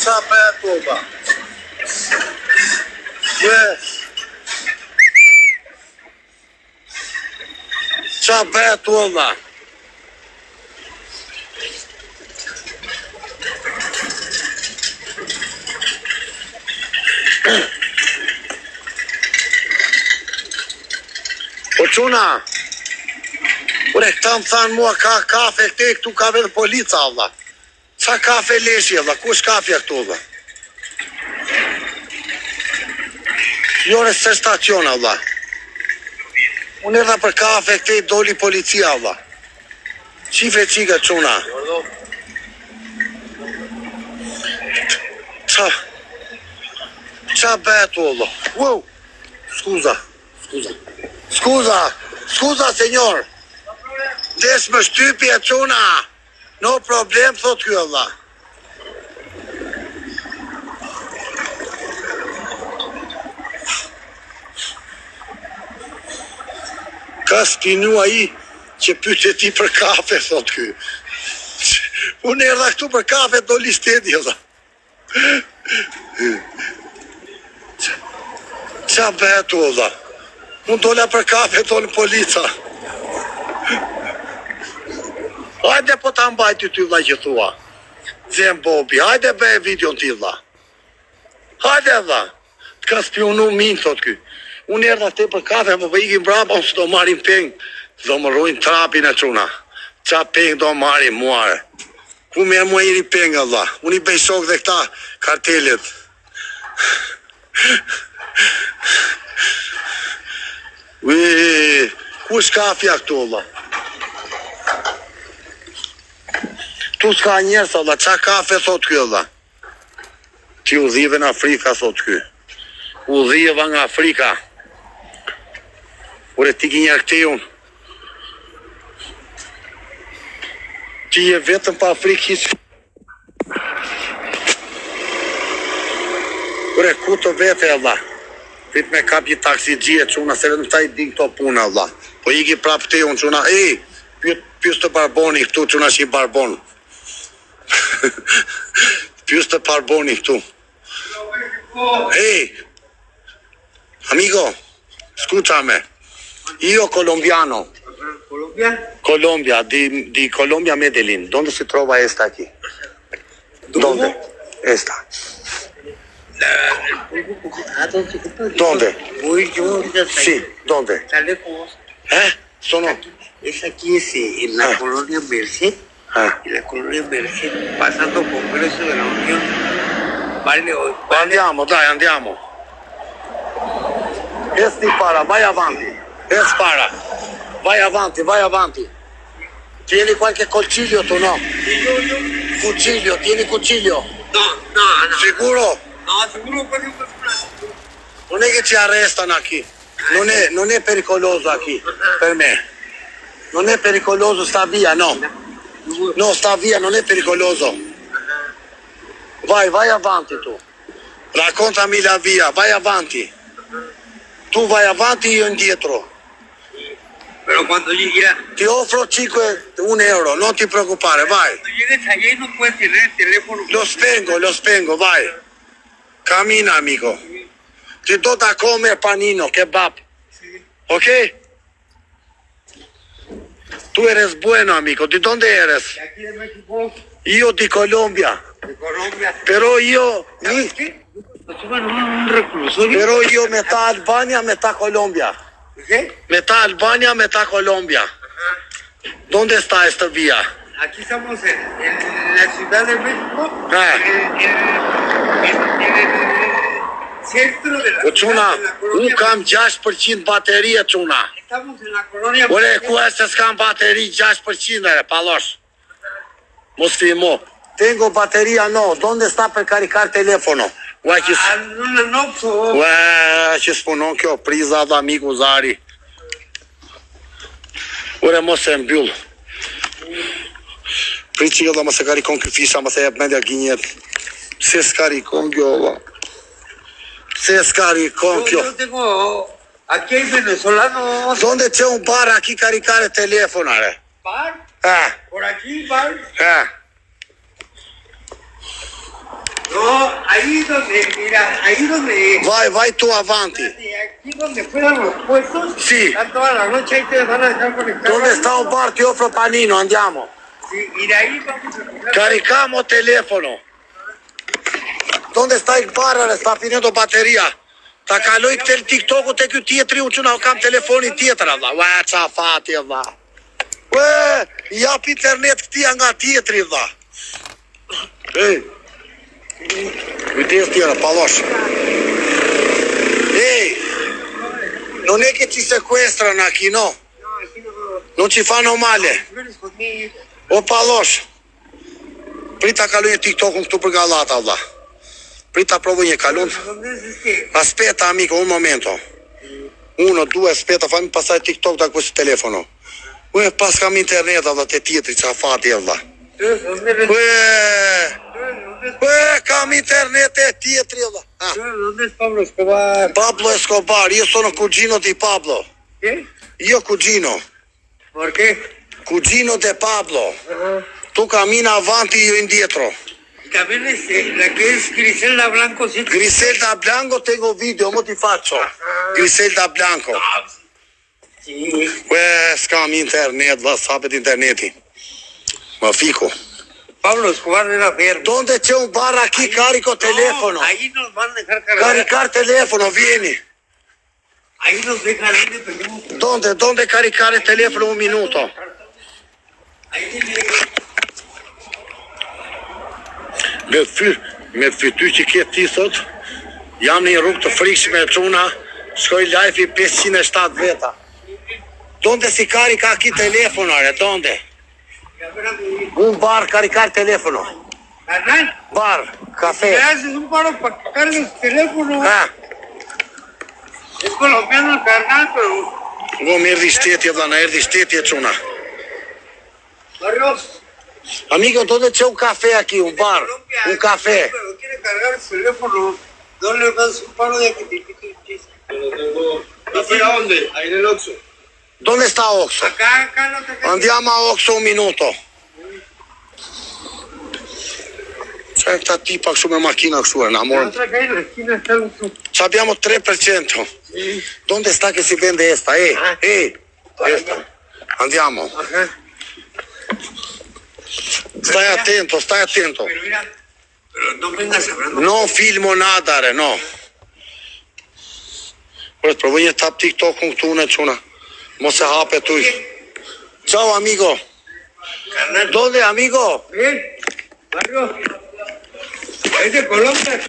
qa bëhet toba? Qa bëhet toba? Po quna, ure këta më thanë mua ka kafe këte, këtu ka vetë polica, Allah. Qa kafe leshi, Allah, ku është kafja këtu, Allah? Jore se stacion, Allah. Unë edha për kafe këte, doli policia, Allah. Qife qika, quna. Qa betu, Allah? Wow, Scusa, senjor. Des më shtypje, quna. No problem, thot kjo, Allah. Ka spinu ai që pyte ti për kafe, thot kjo. Unë erdha këtu për kafe, do listeti, Allah. Qa betu, Allah? Unë dola për kafe, dollë polica. Hajde po ta mbajti ty, vlla, që thua. Zem Bobi, hajde bëj videon ti, vlla. Hajde, vlla. Të ka spionu min, thot ky. Unë erdha te për kafe, po ikim brapa, unë s'do marim peng. Do më rrujnë trapin e quna. Qa peng do marim, muare. Ku me mua iri peng, vlla. Unë i bëj shok dhe këta kartelet. Ku është kafja këtu, vlla? Tu s'ka njerës, vlla, qa kafe, thot kjo, vlla? Ti u dhive në Afrika, thot kjo. U dhive nga Afrika. Ure, ti ki njerë këte unë. Ti je vetëm pa Afrikë hisë. Ure, ku të vete, vlla? Prit me kap një taksi gjie, quna, se vetëm ta i din këto puna, vlla. Po iki prap te unë, quna, pyes të barboni këtu, quna shi barbon. Pyes të barboni këtu. Amigo, scúchame. Io colombiano. Colombia, di Colombia, Medellín. ¿Dónde se trova esta aquí? ¿Dónde? Esta. ¿Dónde? Sí, ¿dónde? Sono. Es aquí, en la colonia Merced. En la colonia Merced, pasando Congreso de la Unión. Andiamo, dai, andiamo. Para, vai avanti. Para. Vai avanti. Tieni qualche colciglio tu, no? Cuchillo, tieni cuchillo. No. Sicuro? No, sicuro per Non è che ci arrestano qui. Non è pericoloso qui, per me. Non è pericoloso, sta via, no. No, sta via, non è pericoloso. Vai avanti tu. Raccontami la via, vai avanti. Tu vai avanti, io indietro. Pero cuando llegues... Ti offro 1 euro, non ti preoccupare, vai. Cuando llegues allá no puedes tener el teléfono. Lo spengo, vai. Cammina, amico. Ti do da comer panino, kebab. Ok? Tu eres bueno, amico. ¿De dónde eres? De aquí de México. Io di Colombia. De Colombia. Però io... un reclusorio. Però io metà Albania, metà Colombia. ¿Qué? Metà Albania, metà Colombia. ¿Dónde está esta vía? Aquí estamos en la Ciudad de México. En el centro de la Quna, ciudad, de la unë colonia. kam 6% bateria, quna. Estamos en la colonia. Ore, ku e se s'kam bateri 6%, palosh. Mos filmo. Tengo bateria, no. ¿Dónde está per caricar telefono? Ua që që s'punon kjo priza dhe amiku Zari. Ure mos e mbyll. Prit që dhe mos e karikon kjo fisha, mos e jep mendja gjenjet. Pse s'karikon kjo, va? Pse s'karikon kjo? Yo tengo... Aquí hay venezolanos. ¿Dónde c'è un bar aquí caricare telefono, re? ¿Bar? Por aquí, bar. No, ahí donde, mira, ahí donde... Vai tú avanti. Aquí donde fueran los puestos, Sí. están toda la noche, ahí te van a dejar conectar. Dove sta un bar? Ti offro panino, andiamo. Sí, y de ahí vamos a comprar. Carichiamo telefono. Dove sta il bar? Sta finendo batteria. Ta kaloj këtë TikTok-u te ky tjetri, unë që na kam telefonin tjetër, Allah. Ua, qa fati, Allah. Ue, jap internet këtia nga tjetri, Allah. Ej. Kujdes tjera, pallosh. Ej. Non è che ci sequestrano aquí, no? No, aquí no. Non ci fanno male. Vienes conmigo. O pallosh. Prita kaloj TikTok-un këtu për gallata, Allah. Prita provoj një kalon. ¿Dónde es este? Aspetta amico, un momento. 1, 2, aspetta, fammi passare TikTok da questo telefono. Ue, pas kam internet alla te tjetri, qa fati alla. ¿Dónde es? Ue, kam internet e tjetri alla. Ah, ¿Dónde es Pablo Escobar? Pablo Escobar, io sono cugino di Pablo. ¿Qué? Io cugino. ¿Por qué? Cugino di Pablo. Ajá. Tu cammina avanti, io indietro. También la que es Griselda Blanco, sí. Griselda Blanco tengo video, mo ti faccio. Griselda Blanco. Sí. Ue, s'kam internet, va, sapet interneti. Ma fico. Pablo Escobar era verde. Donde c'è un bar aquí, carico telefono. No, ahí nos van a dejar cargar. Caricar telefono, vieni. Ahí nos dejan, ahí dependemos. Donde caricare telefono un minuto? Ahí tiene. Me fyty që ke ti sot, jam në një rrugë të frikshme e çuna, shkoj live i 507 veta. Donde si carica aquí telefono, are, donde? Un bar, caricar telefono. Carnal, Bar, me caffè. haces un paro para que cargues el teléfono. Ah, Es colombiano el carnal, pero... go më erdhi shteti, valla, na erdhi shteti e çuna. Barrio, Amigo, donde c'è un caffè aquí, un bar, Colombia, un caffè. pero quiere cargar el teléfono. No le das un paro de que te quite un chiste. ¿Café a dónde? Ahí en el Oxxo. Dove sta Oxo? Acá no te quedes. Andiamo a Oxo un minuto. C'è sta tipa kështu me makina kështu e na La morën. otra acá en la esquina está el otro. Abbiamo 3%. Sí. Dove sta che si vende esta? Esta. Andiamo. Ajá. Stai attento, stai attento. Pero mira, pero no vengas hablando. Non filmo nada, re, no. Pues provoj një tap TikTok-un këtu në çuna. Mos e hape tuj. Ciao amigo. Carnal. Donde amigo? Bien, barrio. Es de Colombia.